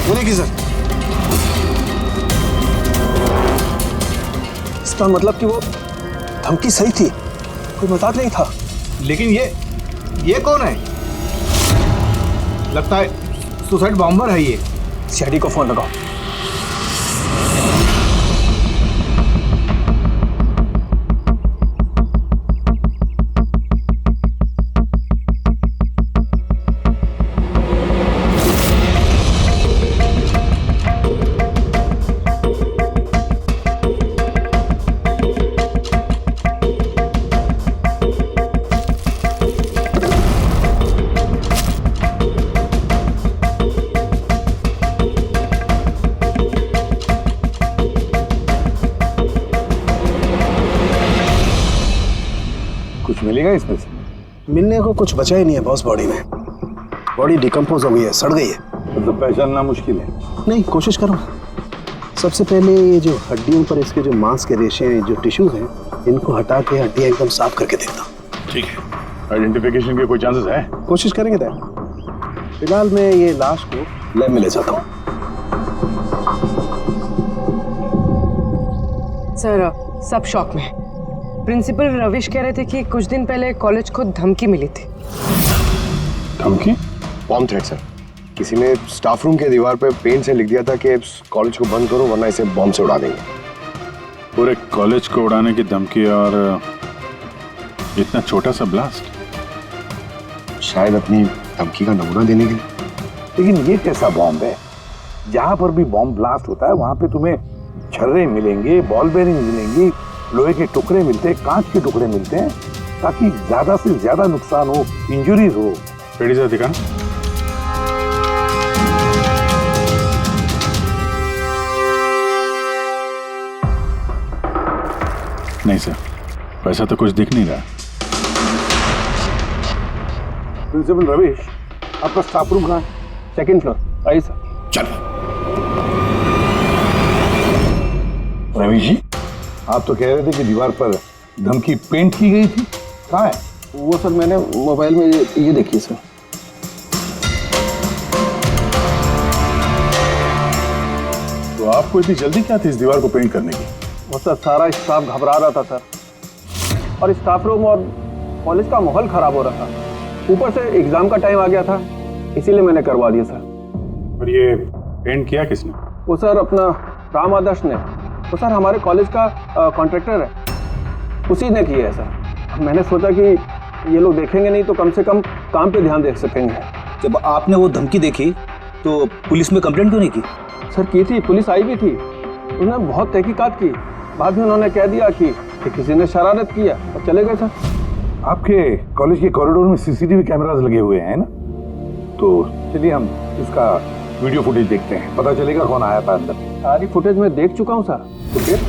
बोले कि सर, इसका मतलब कि वो धमकी सही थी, कोई मजाक नहीं था। लेकिन ये कौन है? लगता है सुसाइड बॉम्बर है ये। सीआईडी को फोन लगाओ। मिलेगा इसमें से? मिलने को कुछ बचा ही नहीं है बॉस। बॉडी में बॉडी डिकम्पोज हो गई है, सड़ गई है। तो पहचानना मुश्किल है। नहीं, कोशिश करो। सबसे पहले ये जो हड्डियों पर इसके जो मांस के रेशे हैं, जो टिश्यूज हैं, इनको हटा के हड्डियां एकदम साफ करके देखता हूँ। ठीक है। आइडेंटिफिकेशन के कोई चांसेस है? कोशिश करेंगे तय। फिलहाल मैं ये लाश को लैब में ले जाता हूँ। सर, सब शॉक में। प्रिंसिपल रविश कह रहे थे कि कुछ दिन पहले कॉलेज को धमकी मिली थी। धमकी? Bomb threat sir. किसी ने स्टाफ रूम के दीवार पे पेन से लिख दिया था कि कॉलेज को बंद करो वरना इसे बॉम्ब से उड़ा देंगे। पूरे कॉलेज को उड़ाने की धमकी और इतना छोटा सा ब्लास्ट? शायद अपनी धमकी का नमूना देने के लिए। लेकिन ये कैसा बॉम्ब है? जहां पर भी बॉम्ब ब्लास्ट होता है वहां पे तुम्हें छर्रे मिलेंगे, बॉल बेरिंग मिलेंगी, लोहे के टुकड़े मिलते हैं, कांच के टुकड़े मिलते हैं, ताकि ज्यादा से ज्यादा नुकसान हो, इंजरीज हो। रेडी सर, दिखाना। नहीं सर, वैसा तो कुछ दिख नहीं रहा। प्रिंसिपल रविश, आपका स्टाफ रूम कहाँ है? Second floor. आइए सर। चल। रविश जी, आप तो कह रहे थे कि दीवार पर धमकी पेंट की गई थी, कहाँ है? वो सर मैंने मोबाइल में ये देखिए सर। तो आपको इतनी जल्दी क्या थी इस दीवार को पेंट करने की? वो सर सारा स्टाफ घबरा रहा था सर, और स्टाफ रूम और कॉलेज का माहौल खराब हो रहा था। ऊपर से एग्जाम का टाइम आ गया था, इसीलिए मैंने करवा दिया सर। और ये पेंट किया किसने? वो सर अपना राम आदर्श ने। वो सर हमारे कॉलेज का कॉन्ट्रैक्टर है, उसी ने किया है सर। मैंने सोचा कि ये लोग देखेंगे नहीं तो कम से कम काम पे ध्यान दे सकेंगे। जब आपने वो धमकी देखी तो पुलिस में कंप्लेंट क्यों नहीं की? सर की थी, पुलिस आई भी थी, उन्होंने बहुत तहकीकात की। बाद में उन्होंने कह दिया कि किसी ने शरारत किया और चले गए सर। आपके कॉलेज के कॉरिडोर में सीसीटीवी कैमरास लगे हुए हैं ना, तो चलिए हम इसका वीडियो फुटेज देखते हैं, पता चलेगा कौन आया था अंदर। सारी फुटेज में देख चुका हूँ सर। तो फिर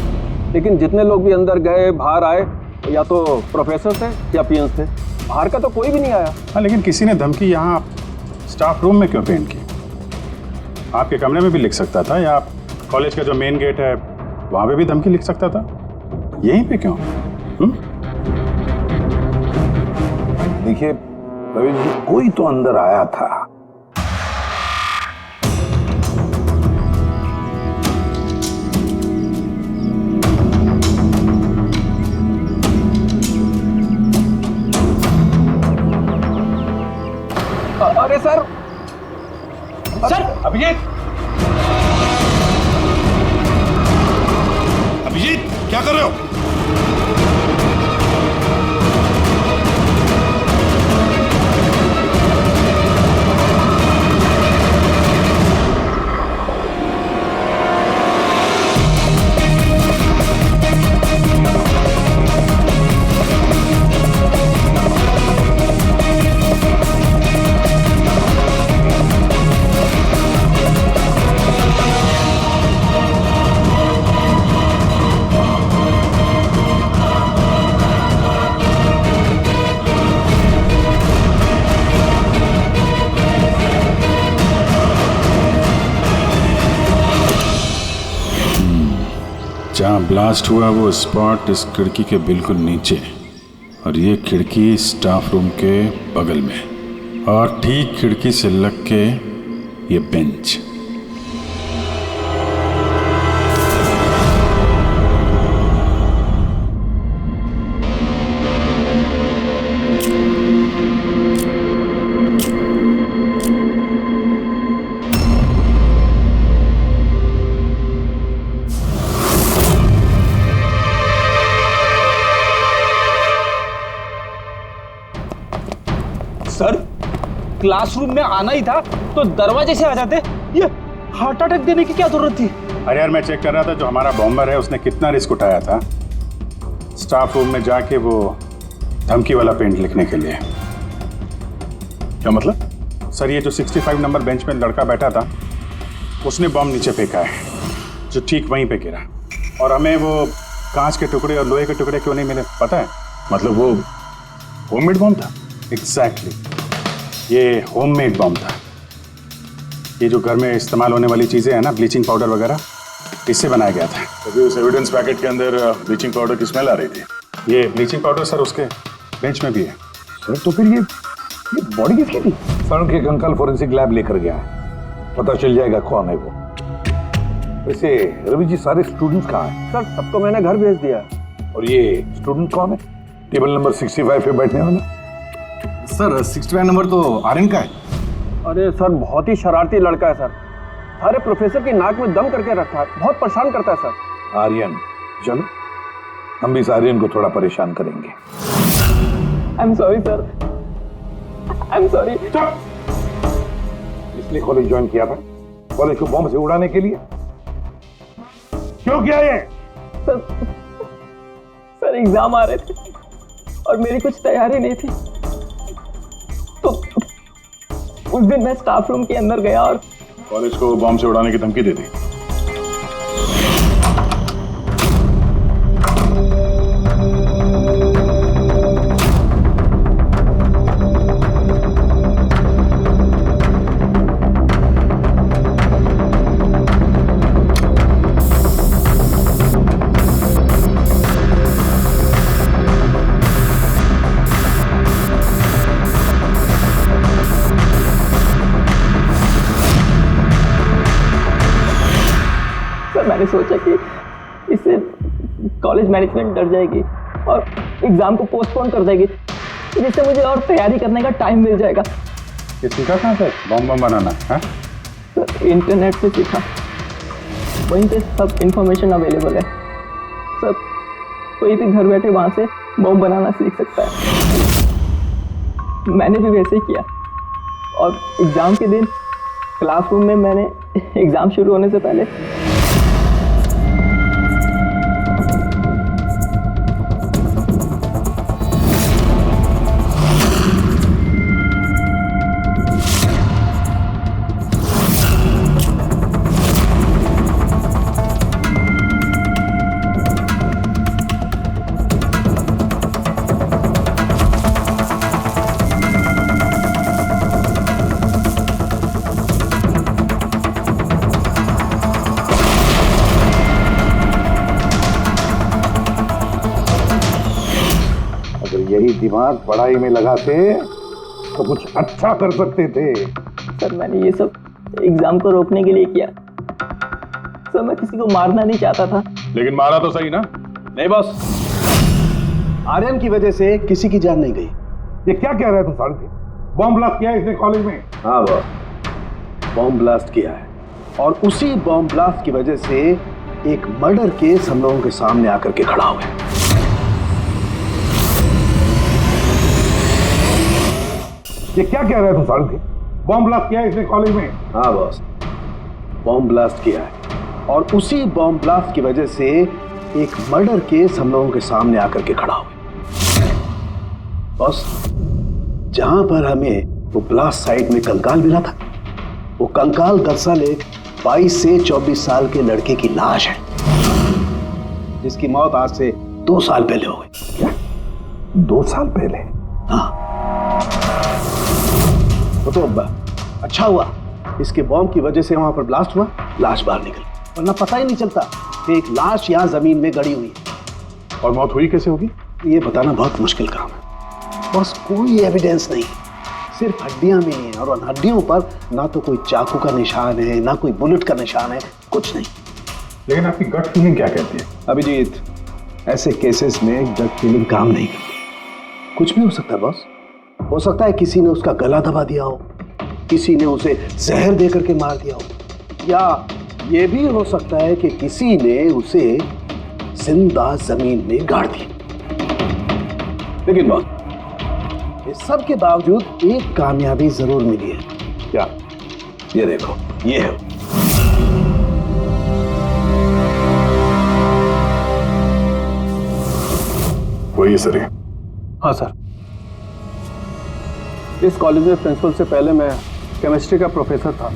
लेकिन जितने लोग भी अंदर गए बाहर आए, या तो प्रोफेसर थे या पीएन थे, बाहर का तो कोई भी नहीं आया। हाँ, लेकिन किसी ने धमकी यहाँ स्टाफ रूम में क्यों पेंट की? आपके कमरे में भी लिख सकता था, या कॉलेज का जो मेन गेट है वहाँ पे भी धमकी लिख सकता था। यहीं पे क्यों? देखिए रविश जी, कोई तो अंदर आया था। अरे सर, अभिजीत, अभिजीत क्या कर रहे हो? जहाँ ब्लास्ट हुआ वो स्पॉट इस खिड़की के बिल्कुल नीचे। और ये खिड़की स्टाफ रूम के बगल में, और ठीक खिड़की से लग के ये बेंच। सर, क्लासरूम में आना ही था तो दरवाजे से आ जाते। ये हार्ट अटैक देने की क्या जरूरत थी? अरे यार, मैं चेक कर रहा था जो हमारा बॉम्बर है उसने कितना रिस्क उठाया था स्टाफ रूम में जाके वो धमकी वाला पेंट लिखने के लिए। क्या मतलब? सर, ये जो 65 नंबर बेंच में लड़का बैठा था उसने बॉम्ब नीचे फेंका है, जो ठीक वहीं पे गिरा। और हमें वो कांच के टुकड़े और लोहे के टुकड़े क्यों नहीं मिले पता है? मतलब वो होममेड बॉम्ब था? एग्जैक्टली, ये होममेड बॉम्ब था। ये जो घर में इस्तेमाल होने वाली चीज़ें हैं ना, ब्लीचिंग पाउडर वगैरह, इससे बनाया गया था। तभी उस एविडेंस पैकेट के अंदर ब्लीचिंग पाउडर की स्मेल आ रही थी। ये ब्लीचिंग पाउडर सर उसके बेंच में भी है। सर, तो फिर ये बॉडी किसकी थी? सर के कंकाल फोरेंसिक लैब लेकर गया है, पता चल जाएगा कौन है वो। वैसे रवि जी, सारे स्टूडेंट्स कहाँ हैं? सर, सबको मैंने घर भेज दिया। और ये स्टूडेंट कौन है? टेबल नंबर 65 पे बैठने वाला? सर 65 नंबर तो आर्यन का है। अरे सर, बहुत ही शरारती लड़का है सर। सारे प्रोफेसर की नाक में दम करके रखा है, बहुत परेशान करता है सर। आर्यन, चलो हम भी इस आर्यन को थोड़ा परेशान करेंगे। I am sorry sir, I am sorry. इसलिए कॉलेज ज्वाइन किया था? कॉलेज को बॉम्ब से उड़ाने के लिए? क्यों किया ये? सर एग्जाम आ रहे थे और मेरी कुछ तैयारी नहीं थी, तो उस दिन मैं स्टाफ रूम के अंदर गया और कॉलेज को बॉम्ब से उड़ाने की धमकी दे दी। मैंने सोचा कि इससे कॉलेज मैनेजमेंट डर जाएगी और एग्जाम को पोस्टपोन कर देगी, जिससे मुझे और तैयारी करने का टाइम मिल जाएगा। ये सीखा कहाँ से बॉम्ब बनाना है? सर, इंटरनेट से सीखा, वहीं पे सब इंफॉर्मेशन अवेलेबल है सर। कोई भी घर बैठे वहाँ से बॉम्ब बनाना सीख सकता है। मैंने भी वैसे ही किया और एग्ज़ाम के दिन क्लासरूम में मैंने एग्ज़ाम शुरू होने से पहले यही दिमाग पढ़ाई में लगाते तो कुछ अच्छा कर सकते थे। सर, मैंने ये सब एग्जाम को रोकने के लिए किया सर। मैं किसी को मारना नहीं चाहता था। लेकिन मारा तो सही ना? नहीं बॉस, आर्यन की वजह से किसी की जान नहीं गई। ये क्या कह रहा है तू साढ़े? बॉम्ब ब्लास्ट किया है इसने कॉलेज में? हाँ बॉस, बॉम्ब ब्लास्ट किया है और उसी बॉम्ब ब्लास्ट की वजह से एक मर्डर केस हम लोगों के सामने आकर के खड़ा हुआ है। ये क्या कह रहा है तू साढ़े? बॉम्ब ब्लास्ट किया है इसने कॉलेज में? हाँ बॉस, बॉम्ब ब्लास्ट किया है और उसी बॉम्ब ब्लास्ट की वजह से एक मर्डर केस हम लोगों के सामने आकर के खड़ा हुआ। बॉस, जहां पर हमें वो ब्लास्ट साइट में कंकाल मिला था, वो कंकाल दरअसल एक 22 से 24 साल के लड़के की लाश है, जिसकी मौत आज से 2 साल पहले हो गई। क्या? 2 साल पहले? हाँ, तो अच्छा हुआ इसके बॉम्ब की वजह से वहां पर ब्लास्ट हुआ, लाश बाहर निकली, वरना पता ही नहीं चलता कि एक लाश यहाँ जमीन में गड़ी हुई है। और मौत हुई कैसे होगी? ये बताना बहुत मुश्किल काम है। बस कोई एविडेंस नहीं, सिर्फ हड्डियां मिली हैं और उन हड्डियों पर ना तो कोई चाकू का निशान है, ना कोई बुलेट का निशान है, कुछ नहीं। लेकिन आपकी गट फीलिंग क्या कहती है? अभिजीत, ऐसे केसेस में गट फीलिंग काम नहीं करती। कुछ भी हो सकता है बॉस। हो सकता है किसी ने उसका गला दबा दिया हो, किसी ने उसे जहर दे करके मार दिया हो, या ये भी हो सकता है कि किसी ने उसे जिंदा जमीन में गाड़ दिया। लेकिन बॉस, इस सब के बावजूद एक कामयाबी जरूर मिली है। क्या? ये देखो, ये है। वही सर है। हाँ सर, इस कॉलेज में प्रिंसिपल से पहले मैं केमिस्ट्री का प्रोफेसर था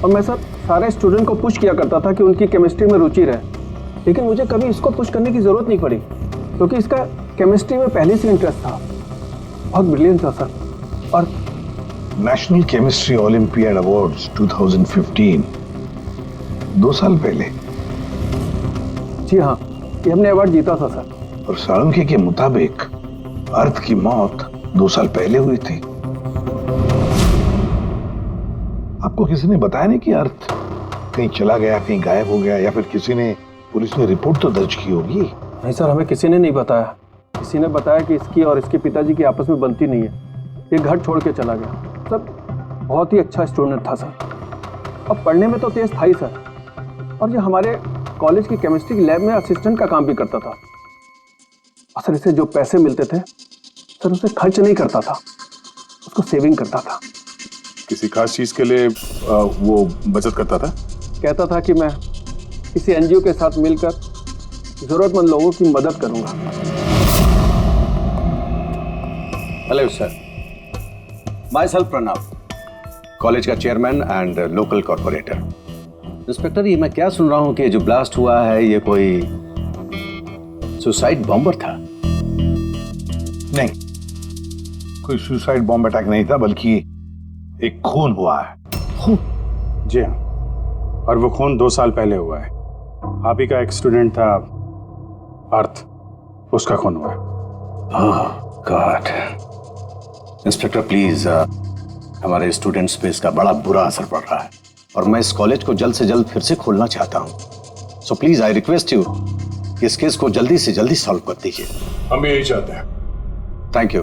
और मैं सर सारे स्टूडेंट को पुश किया करता था कि उनकी केमिस्ट्री में रुचि रहे, लेकिन मुझे कभी इसको पुश करने की ज़रूरत नहीं पड़ी क्योंकि इसका केमिस्ट्री में पहले से इंटरेस्ट था। बहुत ब्रिलियंट था सर। और नेशनल केमिस्ट्री ओलंपियाड अवार्ड्स 2015, 2 साल पहले। जी हाँ, ये हमने अवार्ड जीता था सर। और साळुंखे के मुताबिक अर्थ की मौत 2 साल पहले हुई थी। आपको किसी ने बताया नहीं कि अर्थ कहीं चला गया, कहीं गायब हो गया, या फिर किसी ने, पुलिस ने रिपोर्ट तो दर्ज की होगी? नहीं सर, हमें किसी ने नहीं बताया। किसी ने बताया कि इसकी और इसके पिताजी की आपस में बनती नहीं है, ये घर छोड़ के चला गया। सर बहुत ही अच्छा स्टूडेंट था सर, और पढ़ने में तो तेज था ही सर, और ये हमारे कॉलेज की केमिस्ट्री की लैब में असिस्टेंट का काम भी करता था। और सर इसे जो पैसे मिलते थे सर उसे खर्च नहीं करता था, उसको सेविंग करता था। किसी खास चीज के लिए वो बचत करता था? कहता था कि मैं किसी एनजीओ के साथ मिलकर जरूरतमंद लोगों की मदद करूंगा। Hello sir, myself Pranav, college का chairman and local corporator. Inspector, ये मैं क्या सुन रहा हूं कि जो ब्लास्ट हुआ है ये कोई सुसाइड बॉम्बर था? नहीं, कोई सुसाइड बॉम्ब अटैक नहीं था, बल्कि एक खून हुआ है। खून? जी हाँ, और वो खून 2 साल पहले हुआ है। आप ही का एक स्टूडेंट था अर्थ, उसका खून हुआ है। गॉड। इंस्पेक्टर प्लीज, हमारे स्टूडेंट्स पे इसका बड़ा बुरा असर पड़ रहा है और मैं इस कॉलेज को जल्द से जल्द फिर से खोलना चाहता हूँ। So please I request you कि इस केस को जल्दी से जल्दी सॉल्व कर दीजिए। हम भी यही चाहते हैं। Thank you.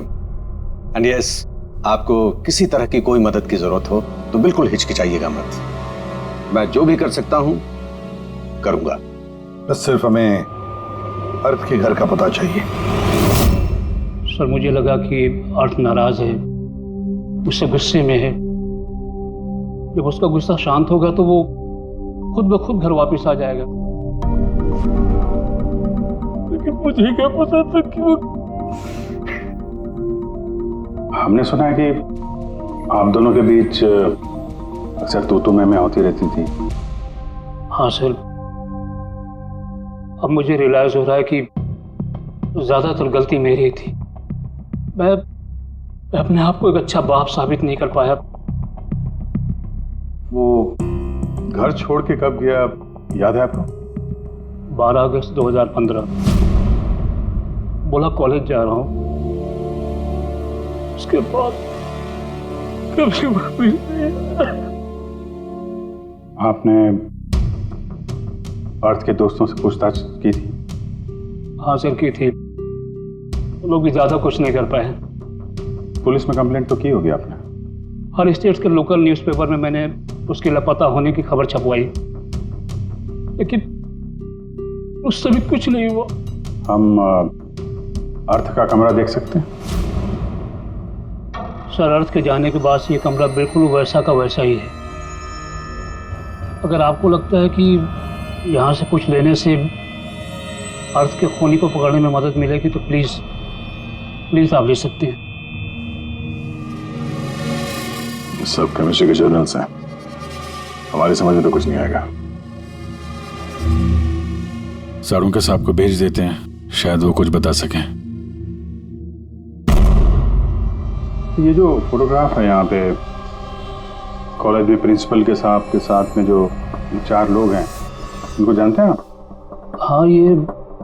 एंड यस, आपको किसी तरह की कोई मदद की जरूरत हो तो बिल्कुल हिचकिचाइएगा मत। मैं जो भी कर सकता हूं करूंगा। बस सिर्फ हमें अर्थ के घर का पता चाहिए। सर मुझे लगा कि अर्थ नाराज है, उससे गुस्से में है। जब उसका गुस्सा शांत होगा तो वो खुद ब खुद घर वापस आ जाएगा। लेकिन मुझे क्या पता था कि वो... हमने सुना है कि आप दोनों के बीच अक्सर तू मैं होती रहती थी। हाँ सर, अब मुझे रियलाइज हो रहा है कि ज्यादातर गलती मेरी थी। मैं अपने आप को एक अच्छा बाप साबित नहीं कर पाया। वो घर छोड़ के कब गया याद है आपको? 12 अगस्त 2015। बोला कॉलेज जा रहा हूँ, उसके बाद कभी वापस नहीं। आपने अर्थ के दोस्तों से पूछताछ की थी? हाँ सर, की थी। वो लोग भी ज्यादा कुछ नहीं कर पाए। पुलिस में कंप्लेंट तो की होगी आपने? हर स्टेट के लोकल न्यूज़पेपर में मैंने उसके लापता होने की खबर छपवाई, लेकिन उससे भी कुछ नहीं हुआ। हम अर्थ का कमरा देख सकते हैं? सर, अर्थ के जाने के बाद से ये कमरा बिल्कुल वैसा का वैसा ही है। अगर आपको लगता है कि यहाँ से कुछ लेने से अर्थ के खूनी को पकड़ने में मदद मिलेगी तो प्लीज आप ले सकते हैं। ये सब केमिस्ट्री के जर्नल्स हैं, हमारी समझ में तो कुछ नहीं आएगा। साळुंखे साहब को भेज देते हैं, शायद वो कुछ बता सकें। ये जो फोटोग्राफ है यहाँ पे कॉलेज में प्रिंसिपल के साहब के साथ में जो 4 लोग हैं, उनको जानते हैं आप? हाँ, ये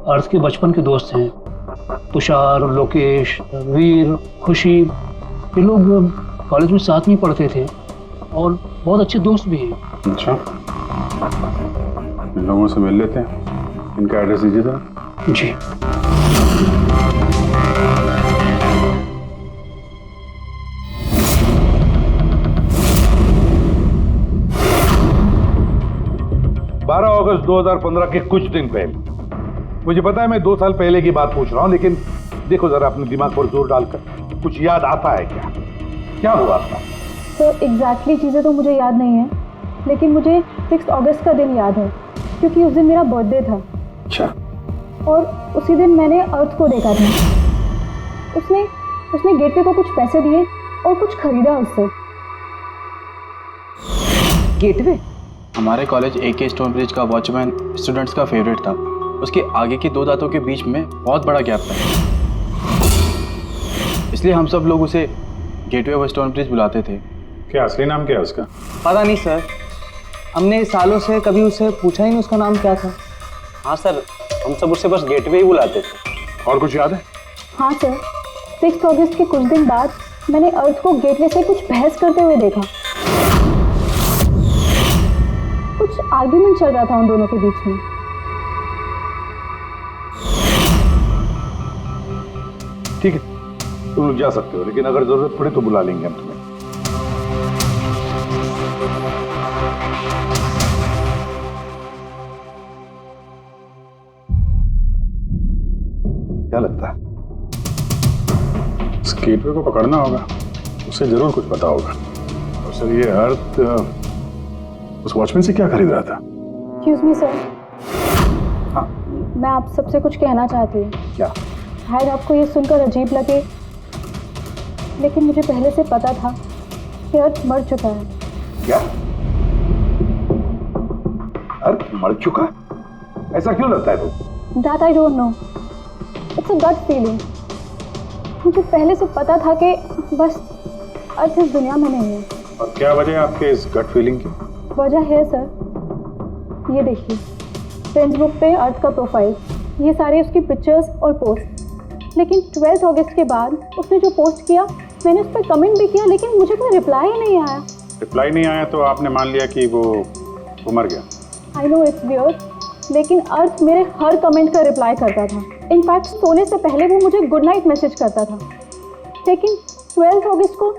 अर्थ के बचपन के दोस्त हैं। तुषार, लोकेश, वीर, खुशी, ये लोग कॉलेज में साथ में पढ़ते थे और बहुत अच्छे दोस्त भी हैं। अच्छा, इन लोगों से मिल लेते हैं। इनका एड्रेस दीजिए जरा। जी। अगस्त 2015 के कुछ दिन पहले, मुझे पता है मैं 2 साल पहले की बात पूछ रहा हूं, लेकिन देखो जरा अपने दिमाग पर जोर डालकर, कुछ याद आता है क्या? क्या हुआ था? तो एग्जैक्टली चीज़ें तो मुझे याद नहीं है, लेकिन मुझे 6 अगस्त का दिन याद है क्योंकि उस दिन मेरा बर्थडे था। अच्छा। और उसी दिन मैंने अर्थ को देखा था। उसने गेटवे को कुछ पैसे दिए और कुछ खरीदा उससे। गेटवे? हमारे कॉलेज AK स्टोन ब्रिज का वॉचमैन स्टूडेंट्स का फेवरेट था। उसके आगे की 2 दांतों के बीच में बहुत बड़ा गैप था, इसलिए हम सब लोग उसे गेटवे ऑफ स्टोन ब्रिज बुलाते थे। क्या असली नाम क्या है उसका? पता नहीं सर, हमने सालों से कभी उससे पूछा ही नहीं उसका नाम क्या था। हाँ सर, हम सब उससे बस गेटवे ही बुलाते थे। और कुछ याद है? हाँ सर, 6 अगस्त के कुछ दिन बाद मैंने अर्थ को गेटवे से कुछ बहस करते हुए देखा। कुछ आर्ग्यूमेंट चल रहा था उन दोनों के बीच में। ठीक है, तुम लोग जा सकते हो, लेकिन अगर जरूरत पड़े तो बुला लेंगे हम तुम्हें। क्या लगता है? इस गेटवे को पकड़ना होगा, उसे जरूर कुछ पता होगा। और सर, ये अर्थ उस वॉचमैन से क्या खरीद रहा था? एक्सक्यूज मी सर, मैं आप सबसे कुछ कहना चाहती हूँ। क्या? शायद आपको ये सुनकर अजीब लगे, लेकिन मुझे पहले से पता था कि अर्थ मर चुका है। क्या? अर्थ मर चुका? ऐसा क्यों लगता है तुम? That I don't know. It's a gut feeling. मुझे पहले से पता था कि बस अर्थ इस दुनिया में नहीं है। और क्या वजह है आपके इस गट फीलिंग की? वजह है सर, ये देखिए फेसबुक पे अर्थ का प्रोफाइल, ये सारे उसकी पिक्चर्स और पोस्ट। लेकिन 12 अगस्त के बाद उसने जो पोस्ट किया, मैंने उस पर कमेंट भी किया, लेकिन मुझे कोई रिप्लाई ही नहीं आया। रिप्लाई नहीं आया तो आपने मान लिया कि वो मर गया? आई नो इट्स वियर्ड, लेकिन अर्थ मेरे हर कमेंट का रिप्लाई करता था। इनफैक्ट सोने से पहले वो मुझे गुड नाइट मैसेज करता था। लेकिन 12 अगस्त को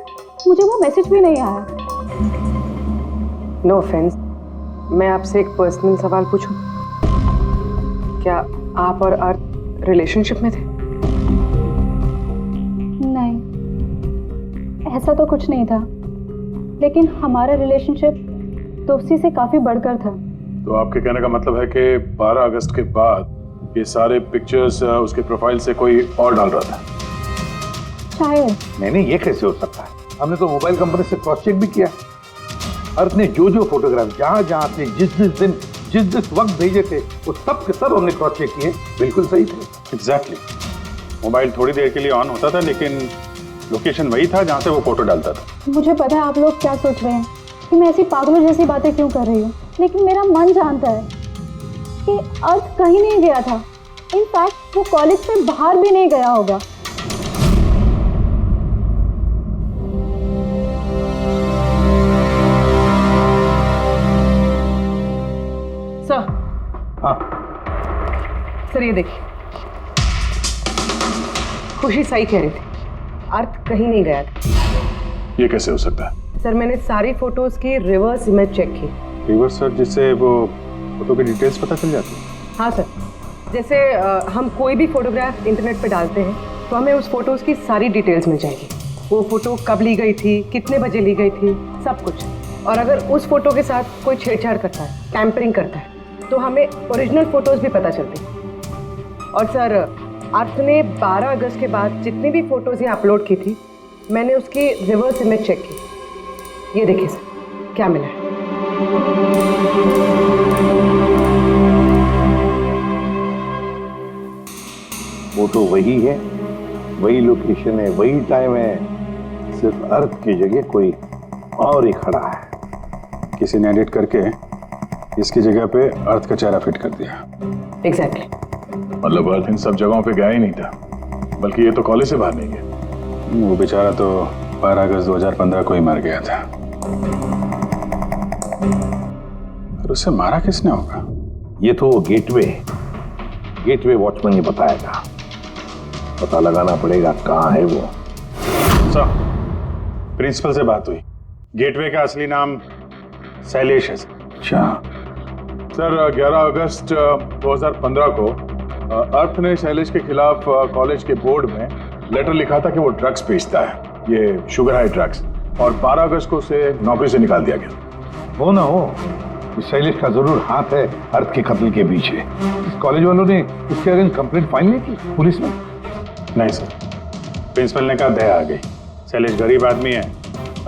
मुझे वो मैसेज भी नहीं आया। नो ऑफेंस, मैं आपसे एक पर्सनल सवाल पूछूं? क्या आप और अर्थ रिलेशनशिप में थे? नहीं, ऐसा तो कुछ नहीं था, लेकिन हमारा रिलेशनशिप दोस्ती से काफ़ी बढ़कर था। तो आपके कहने का मतलब है कि 12 अगस्त के बाद ये सारे पिक्चर्स उसके प्रोफाइल से कोई और डाल रहा था? शायद। नहीं, ये कैसे हो सकता है? हमने तो मोबाइल कंपनी से क्रॉस चेक भी किया। अर्थ ने जो फोटोग्राफ जहां से जिस वक्त भेजे थे, वो सब के सब हमने क्रॉस चेक किए, बिल्कुल सही थे। एग्जैक्टली। मोबाइल थोड़ी देर के लिए ऑन होता था, लेकिन लोकेशन वही था जहां से वो फोटो डालता था। मुझे पता है आप लोग क्या सोच रहे हैं कि मैं ऐसी पागलों जैसी बातें क्यों कर रही हूँ, लेकिन मेरा मन जानता है कि अर्थ कहीं नहीं गया था। इनफैक्ट वो कॉलेज से बाहर भी नहीं गया होगा। सर। हाँ सर, ये देखिए, खुशी सही कह रही थी, अर्थ कहीं नहीं गया था। ये कैसे हो सकता है? सर, मैंने सारी फोटोज की रिवर्स इमेज चेक की। रिवर्स सर, जिससे वो फोटो की डिटेल्स पता चल जाती है? हाँ सर, जैसे हम कोई भी फोटोग्राफ इंटरनेट पे डालते हैं तो हमें उस फोटोज़ की सारी डिटेल्स मिल जाएगी। वो फ़ोटो कब ली गई थी, कितने बजे ली गई थी, सब कुछ। और अगर उस फोटो के साथ कोई छेड़छाड़ करता है, टैम्परिंग करता है, तो हमें ओरिजिनल फ़ोटोज़ भी पता चलती। और सर, अर्थ ने 12 अगस्त के बाद जितनी भी फ़ोटोज़ यहाँ अपलोड की थी, मैंने उसकी रिवर्स इमेज चेक की। ये देखिए सर, क्या मिला है। फोटो वही है, वही लोकेशन है, वही टाइम है, सिर्फ अर्थ की जगह कोई और ही खड़ा है। किसी ने एडिट करके इसकी जगह पे अर्थ का चेहरा फिट कर दिया। एग्जैक्टली। मतलब अर्थ इन सब जगहों पे गया ही नहीं था। बल्कि ये तो कॉलेज से बाहर नहीं गया। वो बेचारा तो 12 अगस्त 2015 को ही मर गया था। और उसे मारा किसने होगा? ये तो गेटवे वॉचमैन ने बताया था। पता लगाना पड़ेगा कहाँ है वो। सर, प्रिंसिपल से बात हुई। गेटवे का असली नाम शैलेश है। अच्छा सर, 11 अगस्त 2015 को अर्थ ने शैलेश के खिलाफ कॉलेज के बोर्ड में लेटर लिखा था कि वो ड्रग्स बेचता है, ये शुगर हाई ड्रग्स, और 12 अगस्त को उसे नौकरी से निकाल दिया गया। हो ना हो, इस शैलेश का जरूर हाथ है अर्थ के कत्ल के पीछे। इस कॉलेज वालों ने उसके अगेंस्ट कंप्लेंट फाइल नहीं की पुलिस में? नहीं सर, प्रिंसिपल ने कहा दया आ गई, शैलेश गरीब आदमी है,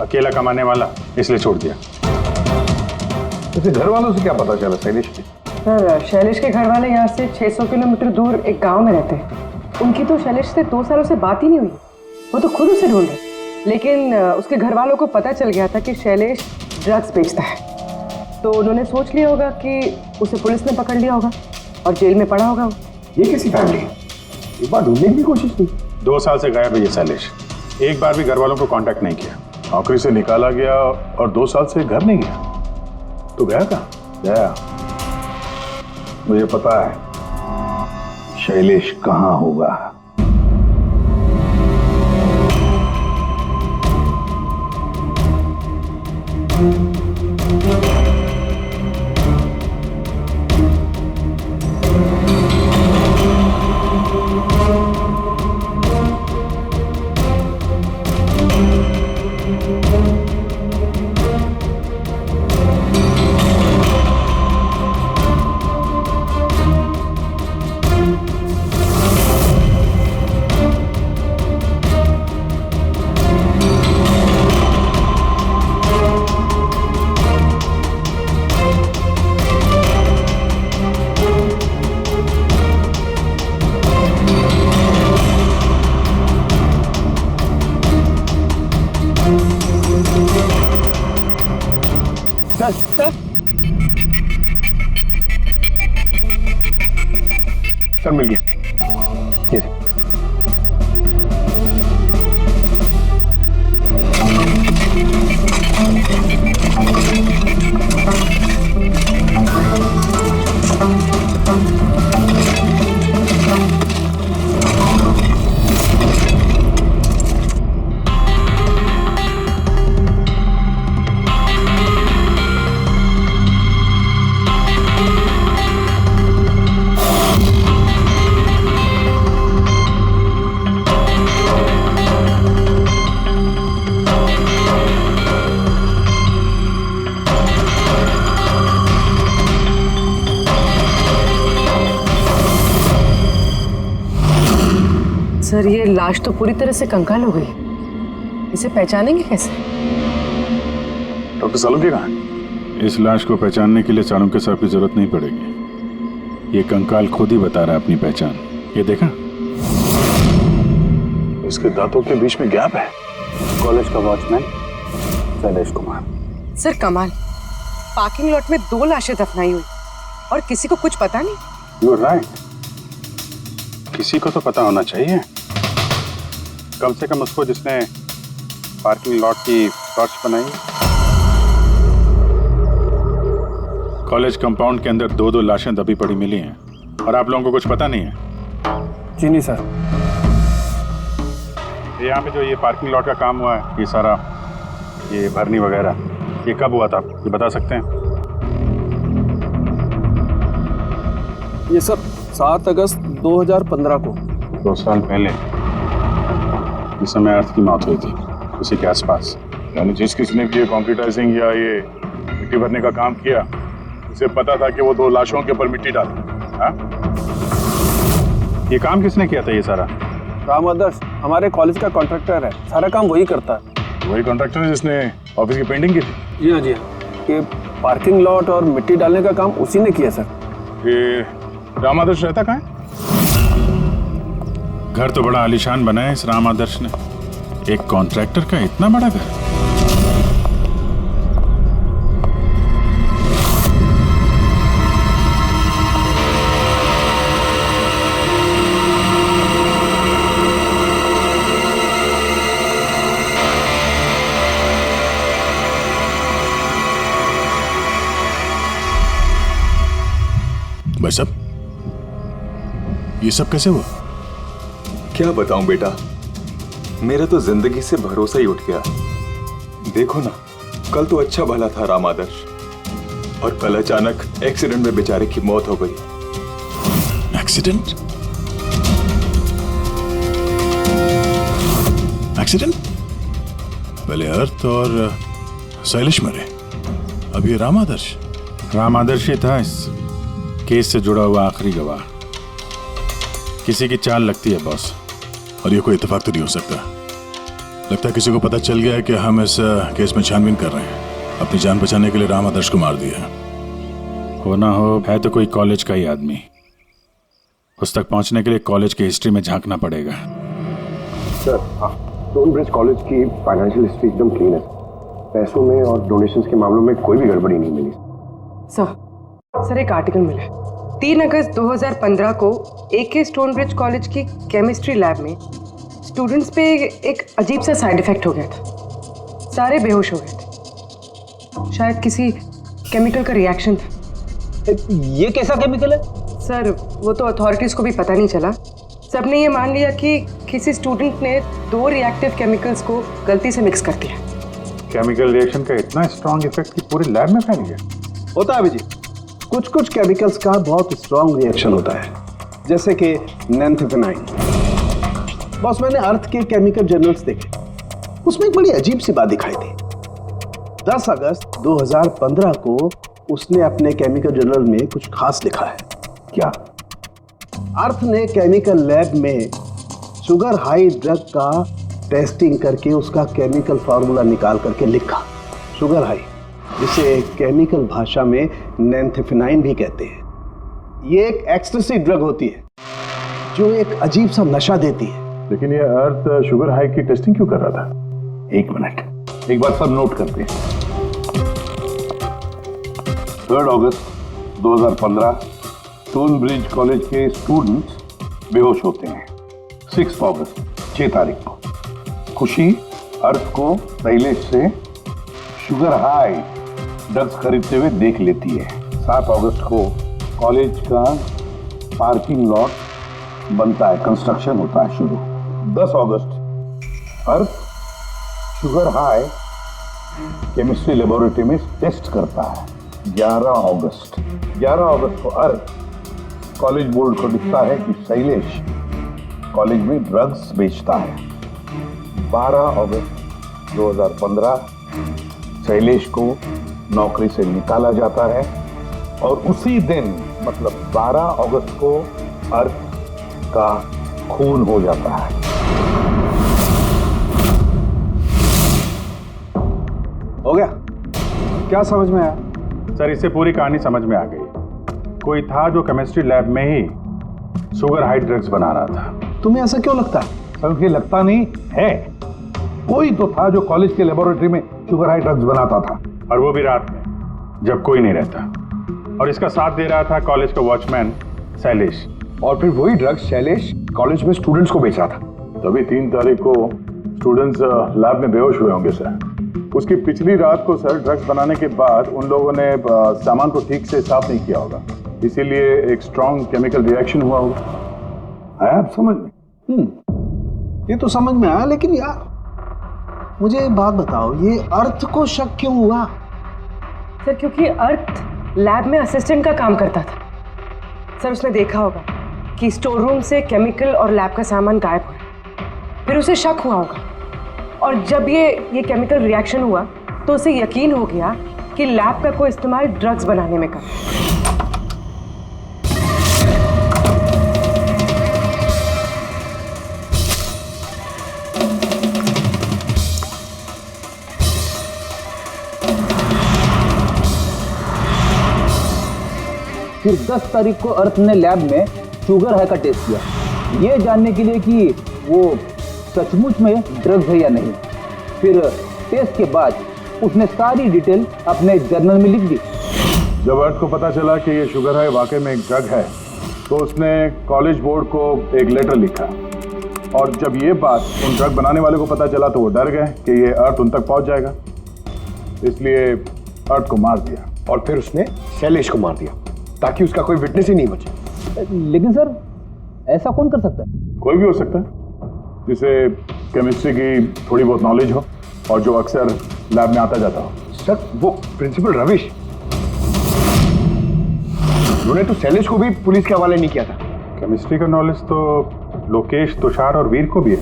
अकेला कमाने वाला, इसलिए छोड़ दिया। वैसे घर वालों से क्या पता चला शैलेश के? सर, शैलेश के घर वाले यहाँ से 600 किलोमीटर दूर एक गांव में रहते हैं। उनकी तो शैलेश से 2 सालों से बात ही नहीं हुई। वो तो खुद उसे ढूंढ रहे, लेकिन उसके घर वालों को पता चल गया था कि शैलेश ड्रग्स बेचता है। तो उन्होंने सोच लिया होगा कि उसे पुलिस ने पकड़ लिया होगा और जेल में पड़ा होगा। ये कैसी फैमिली है? एक बार ढूंढने की कोशिश की। 2 साल से गायब है ये शैलेश, एक बार भी घर वालों को कांटेक्ट नहीं किया। नौकरी से निकाला गया और 2 साल से घर नहीं गया, तो गया कहाँ? गया, मुझे पता है शैलेश कहाँ होगा। सर मिल गया। ये सर, ये लाश तो पूरी तरह से कंकाल हो गई। इसे पहचानेंगे कैसे? डॉक्टर सालुंके कहाँ है? इस लाश को पहचानने के लिए सालुंके साहब की जरूरत नहीं पड़ेगी। ये कंकाल खुद ही बता रहा है अपनी पहचान। ये देखा, इसके दांतों के बीच में गैप है। कॉलेज का वॉचमैन शैलेश कुमार। सर कमाल, पार्किंग लॉट में 2 लाशें दफनाई हुई और किसी को कुछ पता नहीं। यू आर राइट, किसी को तो पता होना चाहिए, कम से कम उसको जिसने पार्किंग लॉट की टॉर्च बनाई। कॉलेज कंपाउंड के अंदर 2-2 लाशें दबी पड़ी मिली हैं और आप लोगों को कुछ पता नहीं है? जी नहीं सर। यहाँ पे जो ये पार्किंग लॉट का काम हुआ है, ये सारा ये भरनी वगैरह, ये कब हुआ था, ये बता सकते हैं? ये सर 7 अगस्त 2015 को। 2 साल पहले, इस समय अर्थ की मौत हुई थी, उसी के आसपास। यानी जिस किसने भी ये कंप्यूटराइजिंग या ये मिट्टी भरने का काम किया, उसे पता था कि वो 2 लाशों के ऊपर मिट्टी डाले। हाँ, ये काम किसने किया था ये सारा? राम आदर्श हमारे कॉलेज का कॉन्ट्रैक्टर है, सारा काम वही करता है। वही कॉन्ट्रैक्टर है जिसने ऑफिस की पेंटिंग की थी? जी हाँ जी हाँ, ये पार्किंग लॉट और मिट्टी डालने का काम उसी ने किया सर। ये राम आदर्श रहता कहाँ है? घर तो बड़ा आलीशान बनाया इस राम आदर्श ने, एक कॉन्ट्रैक्टर का इतना बड़ा घर। भाई साहब, ये सब कैसे हुआ? क्या बताऊं बेटा, मेरा तो जिंदगी से भरोसा ही उठ गया। देखो ना, कल तो अच्छा भला था राम आदर्श, और कल अचानक एक्सीडेंट में बेचारे की मौत हो गई। एक्सीडेंट? एक्सीडेंट? पहले अर्थ और शैलेश मरे, अब ये राम आदर्श। राम आदर्श ही था इस केस से जुड़ा हुआ आखिरी गवाह। किसी की चाल लगती है बॉस। और ये कोई इत्तेफाक तो नहीं हो सकता। लगता है किसी को पता चल गया है कि हम इस केस में छानबीन कर रहे हैं। अपनी जान बचाने के लिए राम आदर्श को मार दिया। हो ना हो, है तो कोई कॉलेज का ही आदमी। उस तक पहुंचने के लिए कॉलेज की हिस्ट्री में झांकना पड़ेगा। सर, स्टोनब्रिज कॉलेज की फाइनेंशियल हिस्ट्री एकदम क्लीन है। पैसों में और डोनेशंस के मामलों में कोई भी गड़बड़ी नहीं मिली। सर एक आर्टिकल मिला है। 3 अगस्त 2015 को AK स्टोनब्रिज कॉलेज की केमिस्ट्री लैब में स्टूडेंट्स पे एक अजीब सा साइड इफेक्ट हो गया था। सारे बेहोश हो गए थे। शायद किसी केमिकल का रिएक्शन था। ये कैसा केमिकल है? सर वो तो अथॉरिटीज़ को भी पता नहीं चला। सबने ये मान लिया कि किसी स्टूडेंट ने 2 रिएक्टिव केमिकल्स को गलती से मिक्स कर दिया। केमिकल रिएक्शन का इतना स्ट्रॉन्ग इफेक्ट कि पूरी लैब में फैल गया। होता है अभिजीत, कुछ कुछ केमिकल्स का बहुत स्ट्रॉन्ग रिएक्शन होता है, जैसे कि नैंथेफेनाइन। बॉस, मैंने अर्थ के केमिकल जर्नल्स देखे, उसमें एक बड़ी अजीब सी बात दिखाई थी। 10 अगस्त 2015 को उसने अपने केमिकल जर्नल में कुछ खास लिखा है। क्या? अर्थ ने केमिकल लैब में शुगर हाई ड्रग का टेस्टिंग करके उसका केमिकल फार्मूला निकाल करके लिखा। शुगर हाई, जिसे केमिकल भाषा में नैंथेफेनाइन भी कहते हैं। ये एक एक्सटेसी ड्रग होती है जो एक अजीब सा नशा देती है। लेकिन ये अर्थ शुगर हाई की टेस्टिंग क्यों कर रहा था? एक मिनट, एक बात सब नोट करते हैं। 3 अगस्त 2015 स्टोनब्रिज कॉलेज के स्टूडेंट्स बेहोश होते हैं। 6 अगस्त 6 तारीख को खुशी अर्थ को शैलेश से शुगर हाई ड्रग्स खरीदते हुए देख लेती है। 7 अगस्त को कॉलेज का पार्किंग लॉट बनता है, कंस्ट्रक्शन होता है शुरू। 10 अगस्त अर्थ शुगर हाई केमिस्ट्री लेबोरेटरी में टेस्ट करता है। 11 अगस्त को अर्थ कॉलेज बोर्ड को दिखता है कि शैलेश कॉलेज में ड्रग्स बेचता है। 12 अगस्त 2015 शैलेश को नौकरी से निकाला जाता है और उसी दिन मतलब 12 अगस्त को अर्थ का खून हो जाता है। हो गया? क्या समझ में आया? सर, इससे पूरी कहानी समझ में आ गई। कोई था जो केमिस्ट्री लैब में ही शुगर हाई ड्रग्स बना रहा था। तुम्हें ऐसा क्यों लगता है? सर, मुझे लगता नहीं है। कोई तो था जो कॉलेज के लेबोरेटरी में शुगर हाई ड्रग्स बनाता था, और वो भी रात में जब कोई नहीं रहता। और इसका साथ दे रहा था कॉलेज का वॉचमैन शैलेश। और फिर वही ड्रग्स शैलेश कॉलेज में स्टूडेंट्स को बेचा था। तभी 3 तारीख को स्टूडेंट्स लैब में बेहोश हुए होंगे सर। उसकी पिछली रात को सर ड्रग्स बनाने के बाद उन लोगों ने सामान को ठीक से साफ नहीं किया होगा, इसीलिए एक स्ट्रॉन्ग केमिकल रिएक्शन हुआ होगा। आया आप समझ में? ये तो समझ में आया, लेकिन यार मुझे एक बात बताओ, ये अर्थ को शक क्यों हुआ? सर क्योंकि अर्थ लैब में असिस्टेंट का काम करता था। सर उसने देखा होगा कि स्टोर रूम से केमिकल और लैब का सामान गायब हुआ, फिर उसे शक हुआ होगा, और जब ये केमिकल रिएक्शन हुआ तो उसे यकीन हो गया कि लैब का कोई इस्तेमाल ड्रग्स बनाने में कर। फिर 10 तारीख को अर्थ ने लैब में शुगर हाई का टेस्ट किया, ये जानने के लिए कि वो सचमुच में ड्रग्स है या नहीं। फिर टेस्ट के बाद उसने सारी डिटेल अपने जर्नल में लिख दी। जब अर्थ को पता चला कि ये शुगर हाई वाकई में एक ड्रग है, तो उसने कॉलेज बोर्ड को एक लेटर लिखा। और जब ये बात उन ड्रग बनाने वाले को पता चला तो वो डर गए कि ये अर्थ उन तक पहुंच जाएगा, इसलिए अर्थ को मार दिया। और फिर उसने शैलेश को मार दिया। ताकि उसका कोई विटनेस ही नहीं बचे। लेकिन सर ऐसा कौन कर सकता है? कोई भी हो सकता है जिसे केमिस्ट्री की थोड़ी बहुत नॉलेज हो और जो अक्सर लैब में आता जाता हो। सर वो प्रिंसिपल रविश, उन्होंने तो शैलेश को भी पुलिस के हवाले नहीं किया था। केमिस्ट्री का नॉलेज तो लोकेश, तुषार और वीर को भी है।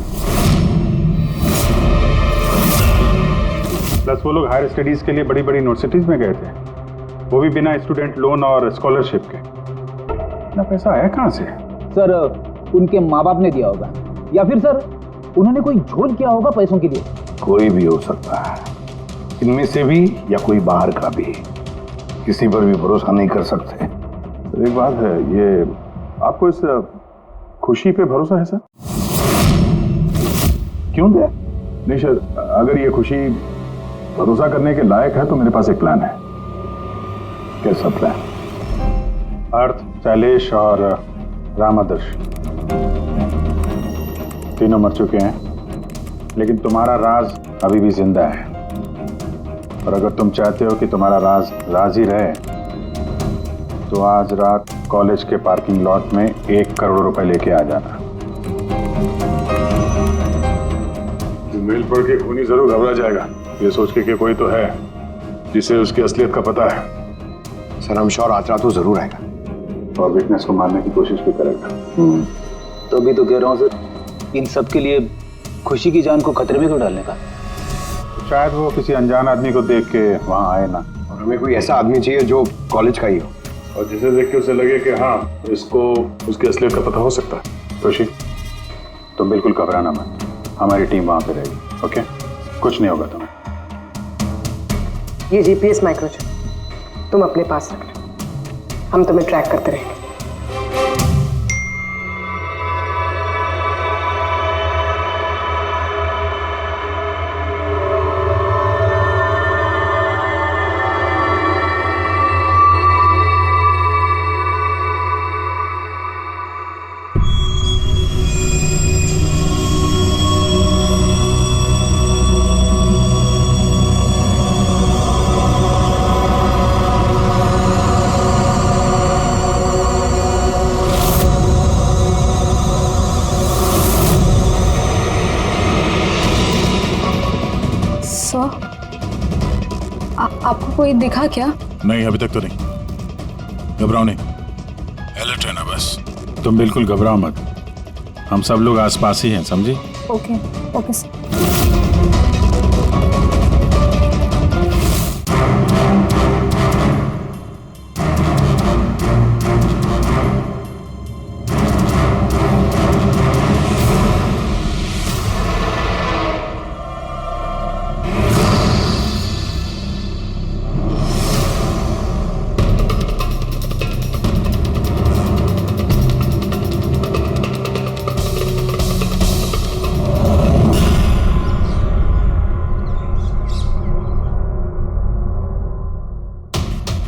प्लस वो लोग हायर स्टडीज के लिए बड़ी बड़ी यूनिवर्सिटीज में गए थे, वो भी बिना स्टूडेंट लोन और स्कॉलरशिप के। इतना पैसा आया कहाँ से? सर उनके माँ बाप ने दिया होगा, या फिर सर उन्होंने कोई झोल किया होगा पैसों के लिए। कोई भी हो सकता है, इनमें से भी या कोई बाहर का भी। किसी पर भी भरोसा नहीं कर सकते। सर एक बात है, ये आपको इस खुशी पे भरोसा है सर? क्यों दे? नहीं सर, अगर ये खुशी भरोसा करने के लायक है तो मेरे पास एक प्लान है। कैसा प्लान? अर्थ, शैलेश और राम आदर्श तीनों मर चुके हैं, लेकिन तुम्हारा राज अभी भी जिंदा है। और अगर तुम चाहते हो कि तुम्हारा राज राज ही रहे तो आज रात कॉलेज के पार्किंग लॉट में 1 करोड़ रुपए लेके आ जाना। मेल पढ़ के खूनी जरूर घबरा जाएगा, ये सोच के कि कोई तो है जिसे उसकी असलियत का पता है। सर हम श्योर आज रात तो जरूर आएगा और विटनेस को मारने की कोशिश भी करेगा। तो अभी तो कह रहा हूँ सर, इन सब के लिए खुशी की जान को खतरे में क्यों डालने का? शायद वो किसी अनजान आदमी को देख के वहां आए ना। और हमें कोई ऐसा आदमी चाहिए जो कॉलेज का ही हो और जिसे देख के उसे लगे कि हाँ इसको उसकी असलियत का पता हो सकता है। खुशी तुम बिल्कुल घबराना मत, हमारी टीम वहां पे रहेगी। ओके, कुछ नहीं होगा तुम्हें। ये जीपीएस माइक्रोचिप तुम अपने पास रखना, हम तुम्हें ट्रैक करते रहेंगे। आपको कोई दिखा क्या? नहीं, अभी तक तो नहीं। घबराओ नहीं, अलर्ट रहना बस। तुम बिल्कुल घबराओ मत, हम सब लोग आसपास ही हैं, समझी? Okay okay sir.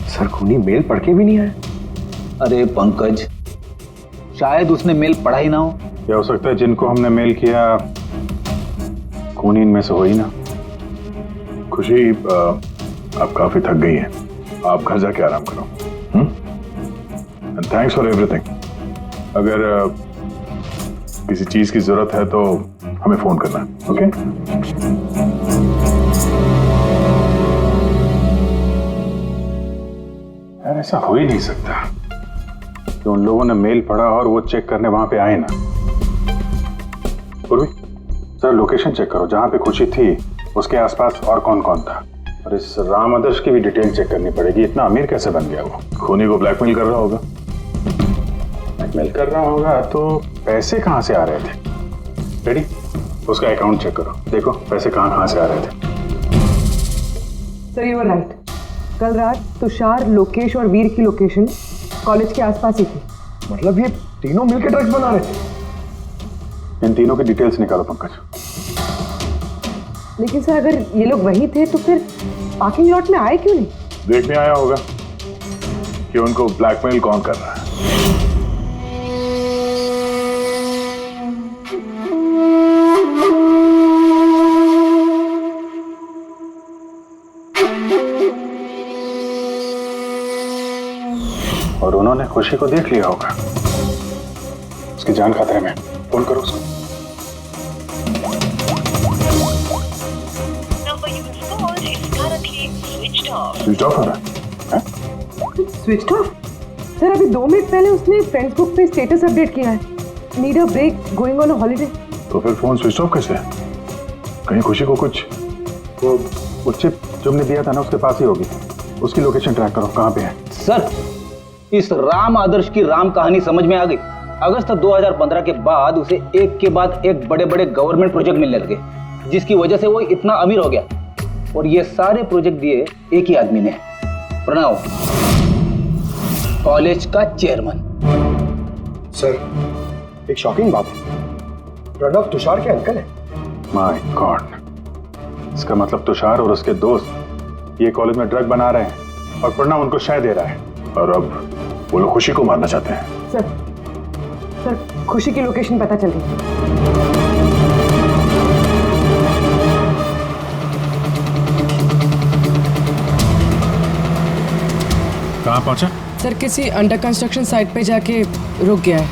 सर खूनी मेल पढ़ के भी नहीं आया। अरे पंकज, शायद उसने मेल पढ़ा ही ना हो। क्या हो सकता है जिनको हमने मेल किया खूनी इनमें से हो ही ना। खुशी आप काफी थक गई हैं, आप घर जाके आराम करो। And thanks for everything. अगर किसी चीज की जरूरत है तो हमें फोन करना, ओके? यार ऐसा हो ही नहीं सकता कि उन लोगों ने मेल पढ़ा और वो चेक करने वहां पे आए ना। पूर्वी सर लोकेशन चेक करो, जहां पे खुशी थी उसके आसपास और कौन कौन था। और इस राम आदर्श की भी डिटेल चेक करनी पड़ेगी। इतना अमीर कैसे बन गया वो? खूनी को ब्लैकमेल कर रहा होगा। ब्लैकमेल कर रहा होगा तो पैसे कहां से आ रहे थे? रेडी, उसका अकाउंट चेक करो, देखो पैसे कहां कहां से आ रहे थे। सर यू आर राइट, कल रात तुषार, लोकेश और वीर की लोकेशन कॉलेज के आसपास ही थी। मतलब ये तीनों मिलकर ड्रग्स बना रहे थे। इन तीनों की डिटेल्स निकालो पंकज। लेकिन सर अगर ये लोग वही थे तो फिर पार्किंग लॉट में आए क्यों नहीं? देखने आया होगा कि उनको ब्लैकमेल कौन कर रहा है। और उन्होंने खुशी को देख लिया होगा। उसकी जान खतरे में। फोन करो उसको। स्विच ऑफ हो रहा है? Switch off? सर अभी 2 मिनट पहले उसने फ्रेंड्स बुक पे स्टेटस अपडेट किया है, need a break, going on a holiday. तो फिर फोन स्विच ऑफ कैसे है? कहीं खुशी को कुछ वो चिप जो हमने दिया था ना उसके पास ही होगी। उसकी लोकेशन ट्रैक करो, कहाँ पे है? सर, इस राम आदर्श की राम कहानी समझ में आ गई। अगस्त 2015 के बाद उसे एक के बाद एक बड़े बड़े गवर्नमेंट प्रोजेक्ट मिलने लगे, जिसकी वजह से वो इतना अमीर हो गया। और ये सारे प्रोजेक्ट दिए एक ही आदमी ने, प्रणव, कॉलेज का चेयरमैन। सर, एक शॉकिंग बात है, प्रणव तुषार के अंकल है। माय गॉड, इसका मतलब तुषार और उसके दोस्त ये कॉलेज में ड्रग बना रहे हैं और प्रणव उनको शय दे रहा है। और अब वो लोग खुशी को मारना चाहते हैं। सर खुशी की लोकेशन पता चल गई। कहाँ पहुंचा? सर किसी अंडर कंस्ट्रक्शन साइट पे जाके रुक गया है।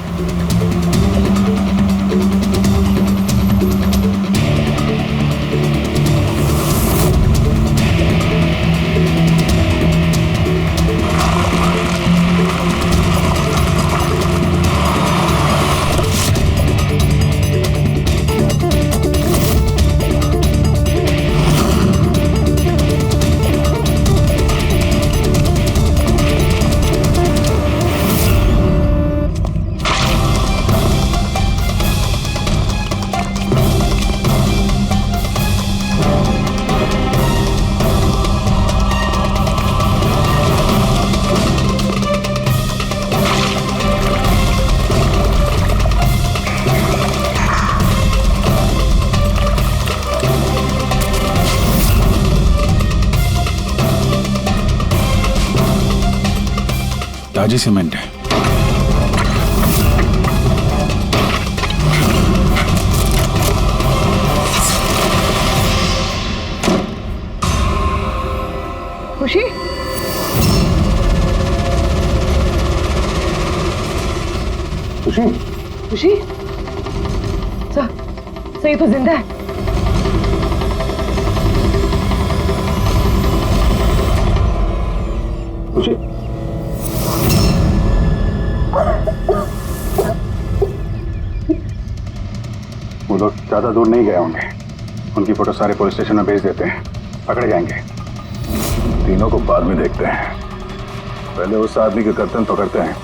ताजी सीमेंट है। खुशी? खुशी? खुशी? सर ये तो जिंदा है। खुशी? वो लोग ज्यादा दूर नहीं गए होंगे। उनकी फोटो सारे पुलिस स्टेशन में भेज देते हैं, पकड़े जाएंगे। तीनों को बाद में देखते हैं, पहले उस आदमी के गर्दन पकड़ते हैं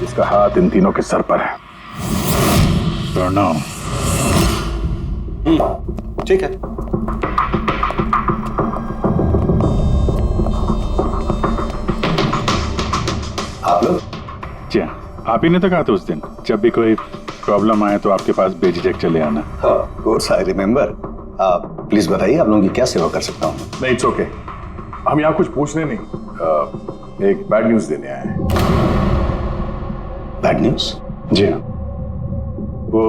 जिसका हाथ इन तीनों के सर पर है। प्रणव। ठीक है। आप लोग? जी हाँ, आप ही ने तो कहा था उस दिन, जब भी कोई प्रॉब्लम आए तो आपके पास बेझिझक चले आना। Of course I remember. आप प्लीज बताइए, आप लोगों की क्या सेवा कर सकता हूँ? नहीं, इट्स ओके। हम यहाँ कुछ पूछने नहीं, एक बैड न्यूज देने आए हैं। Bad news? जी हाँ, वो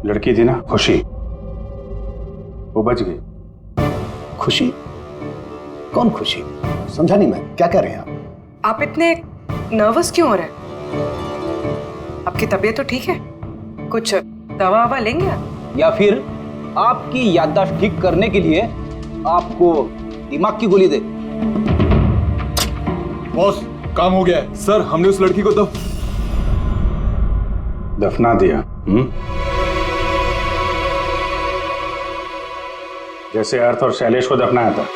लड़की थी ना खुशी, वो बच गई। खुशी? कौन खुशी? समझा नहीं मैं, क्या कह रहे हैं आप इतने नर्वस क्यों हो रहे हैं? आपकी तबीयत तो ठीक है? कुछ दवा ववा लेंगे आप? या फिर आपकी याददाश्त ठीक करने के लिए आपको दिमाग की गोली दे? बॉस, काम हो गया है। सर, हमने उस लड़की को दफना दिया। जैसे अर्थ और शैलेश को दफनाया था।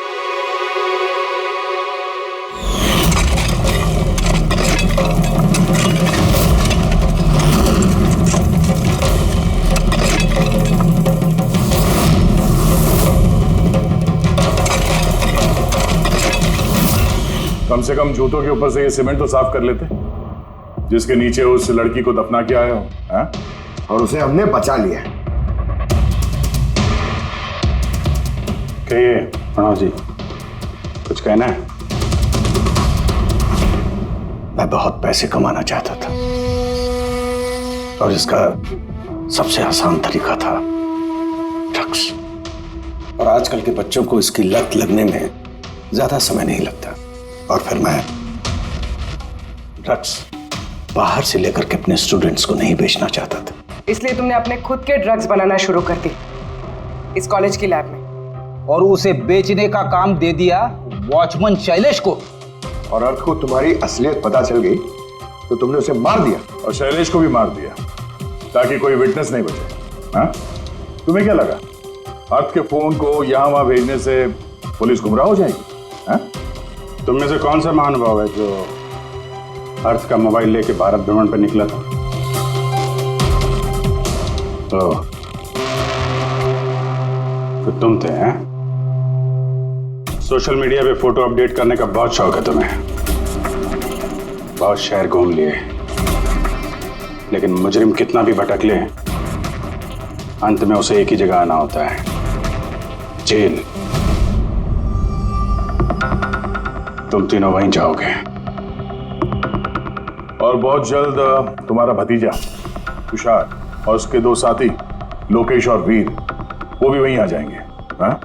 कम से कम जूतों के ऊपर से ये सीमेंट तो साफ कर लेते, जिसके नीचे उस लड़की को दफना के आए हो। हाँ? और उसे हमने बचा लिया। कहिए प्रणव जी, कुछ कहना है? मैं बहुत पैसे कमाना चाहता था और इसका सबसे आसान तरीका था ड्रग्स। और आजकल के बच्चों को इसकी लत लगने में ज्यादा समय नहीं लगता। और फिर मैं ड्रग्स बाहर से लेकर के अपने स्टूडेंट्स को नहीं बेचना चाहता था। इसलिए तुमने अपने खुद के ड्रग्स बनाना शुरू कर दी इस कॉलेज की लैब में। और उसे बेचने का काम दे दिया वॉचमैन शैलेश को। और अर्थ को तुम्हारी असलियत पता चल गई तो तुमने उसे मार दिया। और शैलेश को भी मार दिया ताकि कोई विटनेस नहीं बचे। हाँ? तुम्हें क्या लगा अर्थ के फोन को यहां वहां भेजने से पुलिस गुमराह हो जाएगी? हाँ? तुम में से कौन सा महानुभाव है जो अर्थ का मोबाइल लेके भारत भ्रमण पर निकला था? तो तुम थे हैं? सोशल मीडिया पे फोटो अपडेट करने का बहुत शौक है तुम्हें। बहुत शहर घूम लिए, लेकिन मुजरिम कितना भी भटक ले अंत में उसे एक ही जगह आना होता है, जेल। तुम तीनों वहीं जाओगे। और बहुत जल्द तुम्हारा भतीजा तुषार और उसके दो साथी लोकेश और वीर वो भी वहीं आ जाएंगे। हाँ?